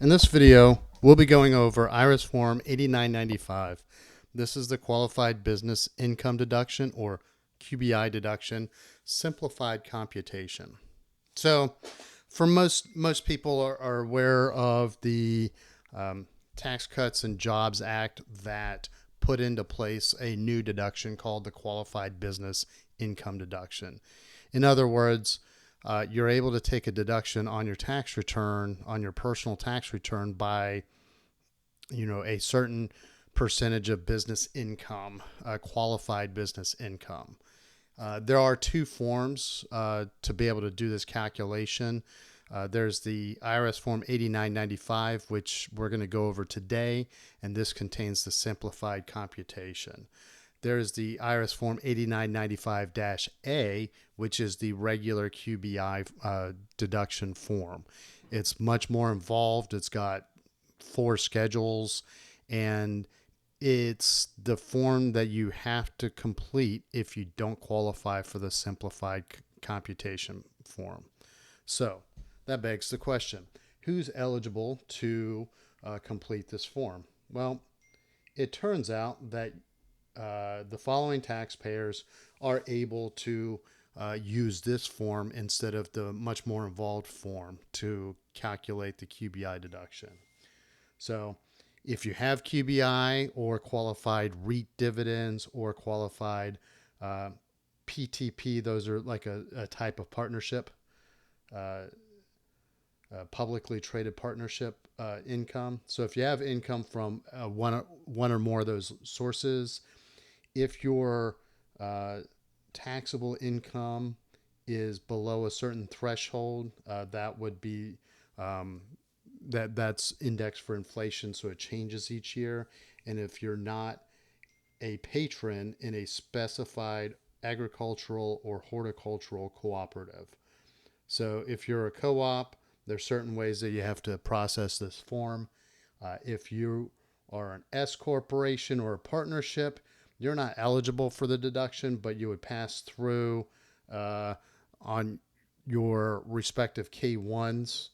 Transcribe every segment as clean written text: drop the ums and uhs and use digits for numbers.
In this video, we'll be going over IRS Form 8995. This is the Qualified Business Income Deduction, or QBI deduction, Simplified Computation. So, for most people are aware of the Tax Cuts and Jobs Act that put into place a new deduction called the Qualified Business Income Deduction. In other words, you're able to take a deduction on your tax return, on your personal tax return, by, a certain percentage of business income, qualified business income. There are two forms to be able to do this calculation. There's the IRS Form 8995, which we're going to go over today, and this contains the simplified computation. There's the IRS Form 8995-A, which is the regular QBI deduction form. It's much more involved. It's got 4 schedules, and it's the form that you have to complete if you don't qualify for the simplified computation form. So that begs the question, who's eligible to complete this form? Well, it turns out that the following taxpayers are able to use this form instead of the much more involved form to calculate the QBI deduction. So if you have QBI or qualified REIT dividends or qualified PTP, those are like a type of partnership, publicly traded partnership income. So if you have income from one or more of those sources, if your taxable income is below a certain threshold, that would be that's indexed for inflation, so it changes each year. And if you're not a patron in a specified agricultural or horticultural cooperative. So if you're a co-op, there's certain ways that you have to process this form. If you are an S corporation or a partnership, you're not eligible for the deduction, but you would pass through on your respective K1s,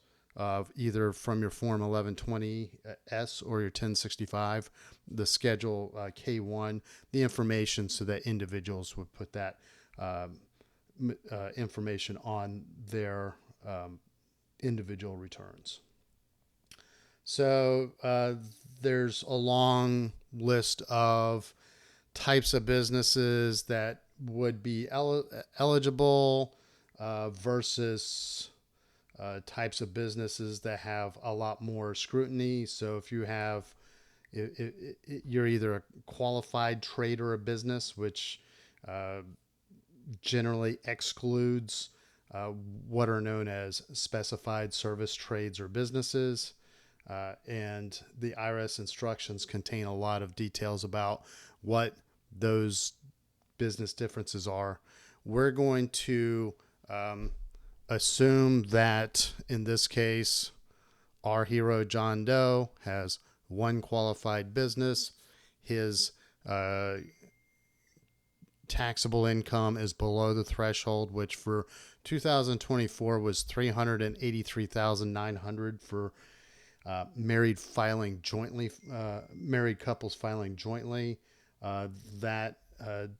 either from your Form 1120S or your 1065, the Schedule K1, the information, so that individuals would put that information on their individual returns. So there's a long list of types of businesses that would be eligible versus types of businesses that have a lot more scrutiny. So if you have, you're either a qualified trade or a business, which generally excludes what are known as specified service trades or businesses. And the IRS instructions contain a lot of details about what those business differences are. We're going to assume that in this case, our hero John Doe has one qualified business. His taxable income is below the threshold, which for 2024 was $383,900 for married couples filing jointly. That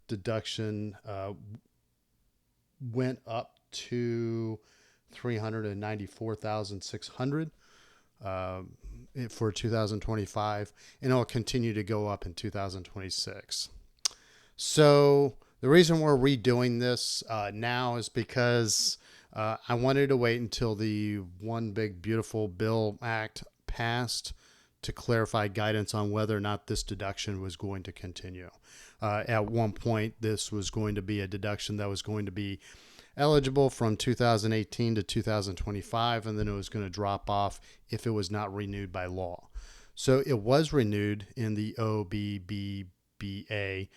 deduction went up to $394,600 for 2025, and it'll continue to go up in 2026. So the reason we're redoing this now is because I wanted to wait until the One Big Beautiful Bill Act passed to clarify guidance on whether or not this deduction was going to continue. At one point, this was going to be a deduction that was going to be eligible from 2018 to 2025, and then it was going to drop off if it was not renewed by law. So it was renewed in the OBBBA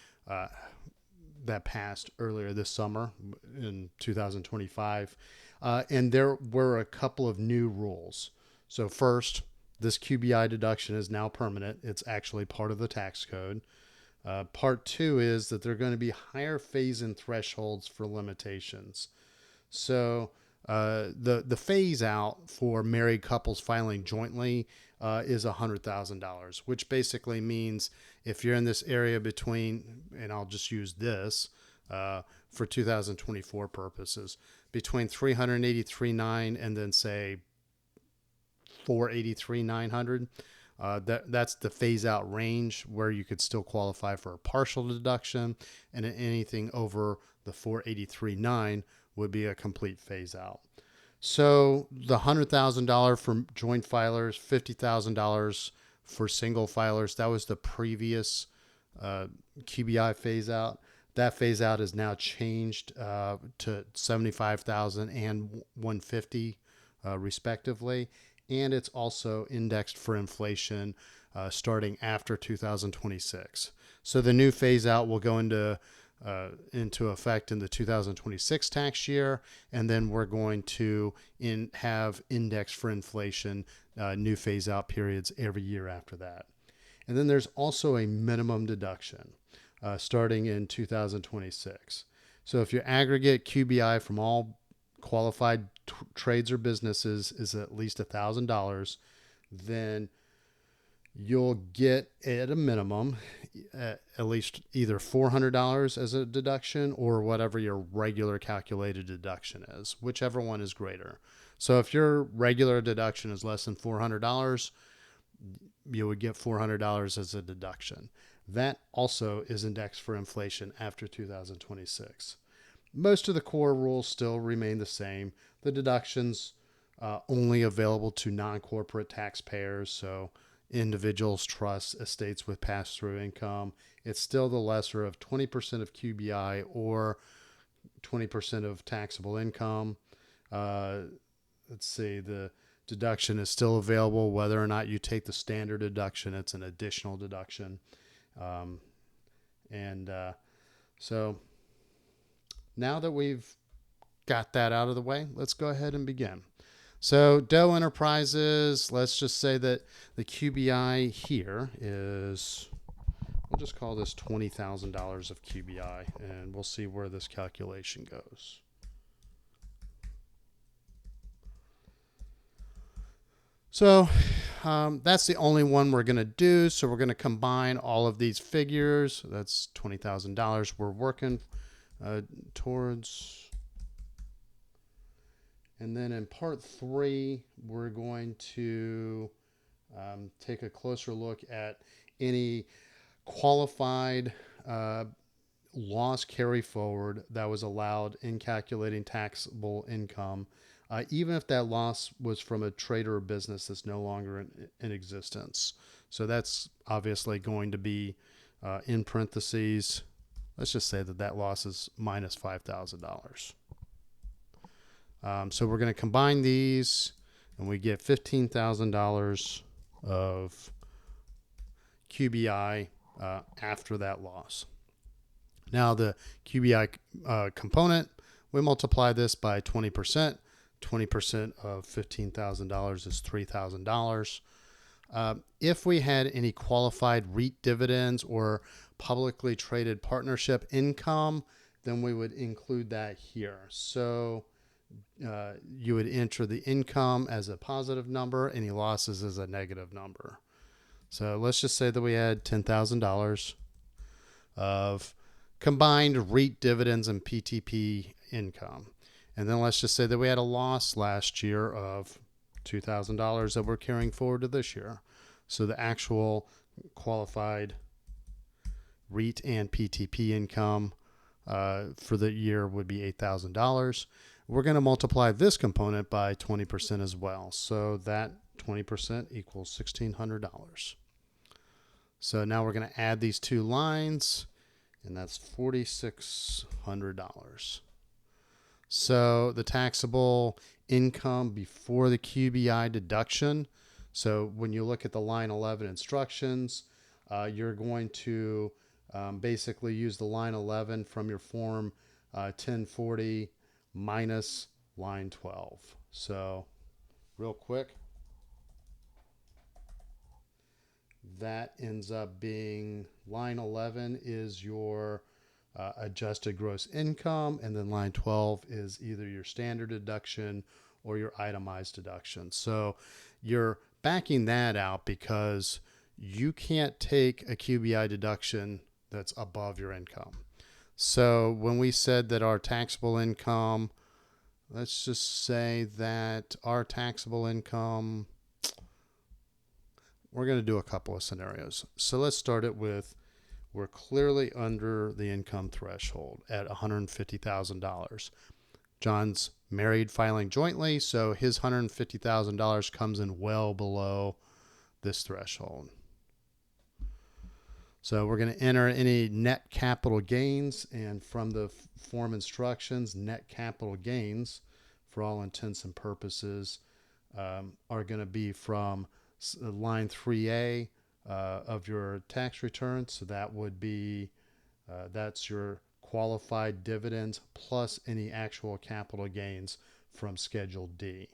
that passed earlier this summer in 2025. And there were a couple of new rules. So first, this QBI deduction is now permanent. It's actually part of the tax code. Part 2 is that there are going to be higher phase-in thresholds for limitations. So The phase out for married couples filing jointly is $100,000, which basically means if you're in this area between, and I'll just use this for 2024 purposes, between 383,900 and then say 483,900. That's the phase out range where you could still qualify for a partial deduction, and anything over the 483,900 would be a complete phase out. So the $100,000 for joint filers, $50,000 for single filers, that was the previous QBI phase out. That phase out is now changed to 75,000 and 150 respectively, and it's also indexed for inflation starting after 2026. So the new phase out will go into effect in the 2026 tax year, and then we're going to have index for inflation new phase out periods every year after that. And then there's also a minimum deduction starting in 2026. So if your aggregate QBI from all qualified trades or businesses is at least $1,000, then you'll get at a minimum at least either $400 as a deduction or whatever your regular calculated deduction is, whichever one is greater. So if your regular deduction is less than $400, you would get $400 as a deduction. That also is indexed for inflation after 2026. Most of the core rules still remain the same. The deductions only available to non-corporate taxpayers, so individuals, trusts, estates with pass-through income. It's still the lesser of 20% of QBI or 20% of taxable income. Let's see, the deduction is still available whether or not you take the standard deduction. It's an additional deduction. So now that we've got that out of the way, let's go ahead and begin. So Doe Enterprises, let's just say that the QBI here is, we'll just call this $20,000 of QBI, and we'll see where this calculation goes. So that's the only one we're going to do. So we're going to combine all of these figures. That's $20,000 we're working towards. And then in part 3, we're going to take a closer look at any qualified loss carry forward that was allowed in calculating taxable income, even if that loss was from a trade or a business that's no longer in existence. So that's obviously going to be in parentheses. Let's just say that loss is minus $5,000. So we're going to combine these, and we get $15,000 of QBI after that loss. Now the QBI component, we multiply this by 20%. 20% of $15,000 is $3,000. If we had any qualified REIT dividends or publicly traded partnership income, then we would include that here. So you would enter the income as a positive number, any losses as a negative number. So let's just say that we had $10,000 of combined REIT dividends and PTP income. And then let's just say that we had a loss last year of $2,000 that we're carrying forward to this year. So the actual qualified REIT and PTP income for the year would be $8,000. We're going to multiply this component by 20% as well. So that 20% equals $1,600. So now we're going to add these two lines, and that's $4,600. So the taxable income before the QBI deduction. So when you look at the line 11 instructions, you're going to basically use the line 11 from your form 1040 minus line 12. So real quick, that ends up being line 11 is your adjusted gross income, and then line 12 is either your standard deduction or your itemized deduction. So you're backing that out because you can't take a QBI deduction that's above your income. So when we said that our taxable income, let's just say that our taxable income, we're going to do a couple of scenarios. So let's start it with, we're clearly under the income threshold at $150,000. John's married, filing jointly, so his $150,000 comes in well below this threshold. So we're going to enter any net capital gains, and from the form instructions, net capital gains, for all intents and purposes, are going to be from line 3A of your tax return. So that would be, that's your qualified dividends plus any actual capital gains from Schedule D.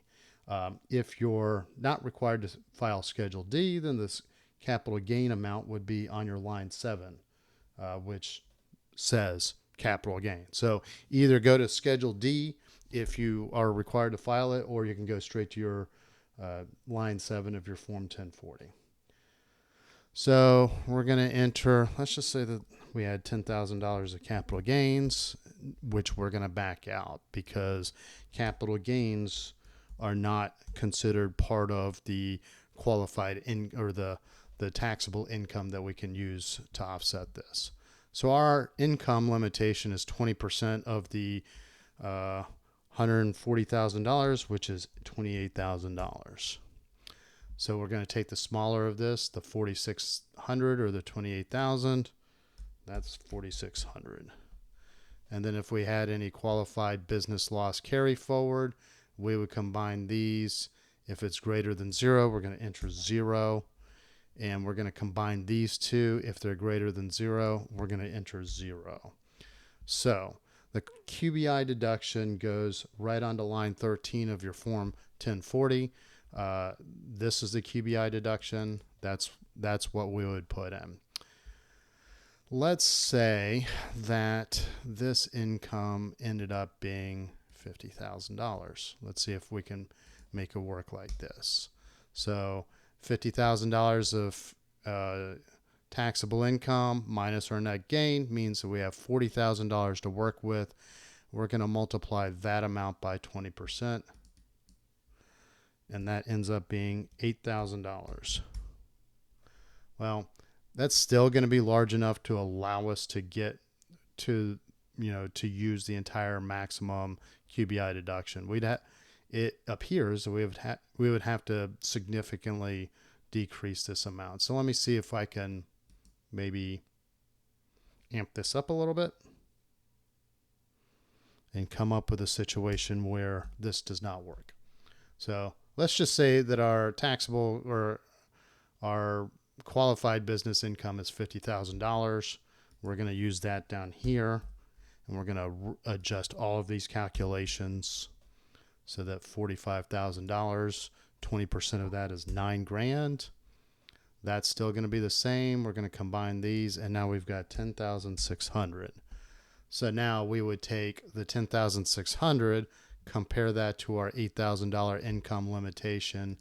If you're not required to file Schedule D, then this capital gain amount would be on your line 7, which says capital gain. So either go to Schedule D if you are required to file it, or you can go straight to your line 7 of your Form 1040. So we're going to enter, let's just say that we had $10,000 of capital gains, which we're going to back out because capital gains are not considered part of the qualified or the taxable income that we can use to offset this. So our income limitation is 20% of the $140,000, which is $28,000. So we're going to take the smaller of this, the 4,600 or the 28,000. That's 4,600. And then if we had any qualified business loss carry forward, we would combine these. If it's greater than 0, we're going to enter 0. And we're going to combine these two. If they're greater than 0, we're going to enter 0. So the QBI deduction goes right onto line 13 of your Form 1040. This is the QBI deduction. That's what we would put in. Let's say that this income ended up being $50,000. Let's see if we can make it work like this. So $50,000 of taxable income minus our net gain means that we have $40,000 to work with. We're going to multiply that amount by 20%. And that ends up being $8,000. Well, that's still going to be large enough to allow us to get to, to use the entire maximum QBI deduction. It appears that we would have to significantly decrease this amount. So let me see if I can maybe amp this up a little bit and come up with a situation where this does not work. So let's just say that our taxable or our qualified business income is $50,000. We're going to use that down here, and we're going to adjust all of these calculations so that $45,000, 20% of that is $9,000. That's still going to be the same. We're going to combine these, and now we've got $10,600. So now we would take the $10,600, compare that to our $8,000 income limitation.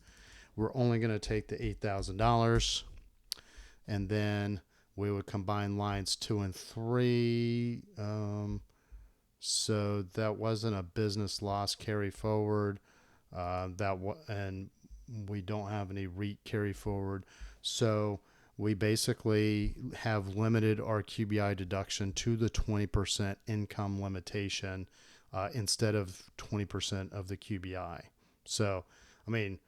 We're only going to take the $8,000, and then we would combine lines 2 and 3. So that wasn't a business loss carry forward. And we don't have any REIT carry forward. So we basically have limited our QBI deduction to the 20% income limitation instead of 20% of the QBI. So, I mean,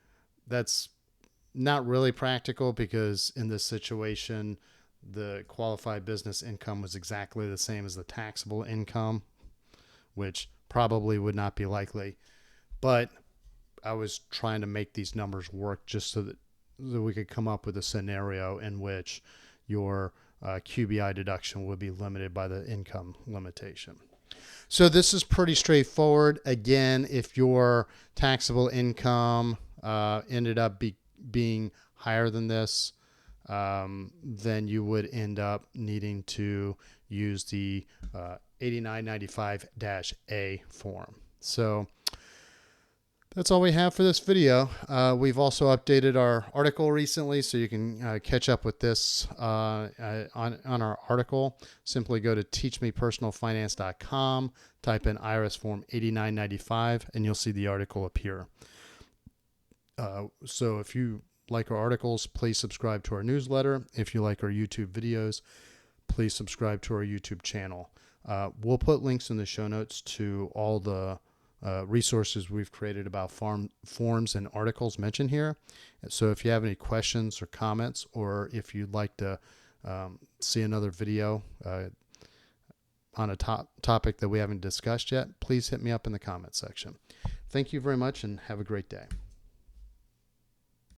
that's not really practical because in this situation, the qualified business income was exactly the same as the taxable income, which probably would not be likely. But I was trying to make these numbers work just so that we could come up with a scenario in which your QBI deduction would be limited by the income limitation. So this is pretty straightforward. Again, if your taxable income ended up being higher than this, then you would end up needing to use the 8995-A form. So that's all we have for this video. We've also updated our article recently, so you can catch up with this on our article. Simply go to teachmepersonalfinance.com, type in IRS Form 8995, and you'll see the article appear. So if you like our articles, please subscribe to our newsletter. If you like our YouTube videos, please subscribe to our YouTube channel. We'll put links in the show notes to all the resources we've created about forms and articles mentioned here. So if you have any questions or comments, or if you'd like to see another video on a topic that we haven't discussed yet, please hit me up in the comment section. Thank you very much and have a great day.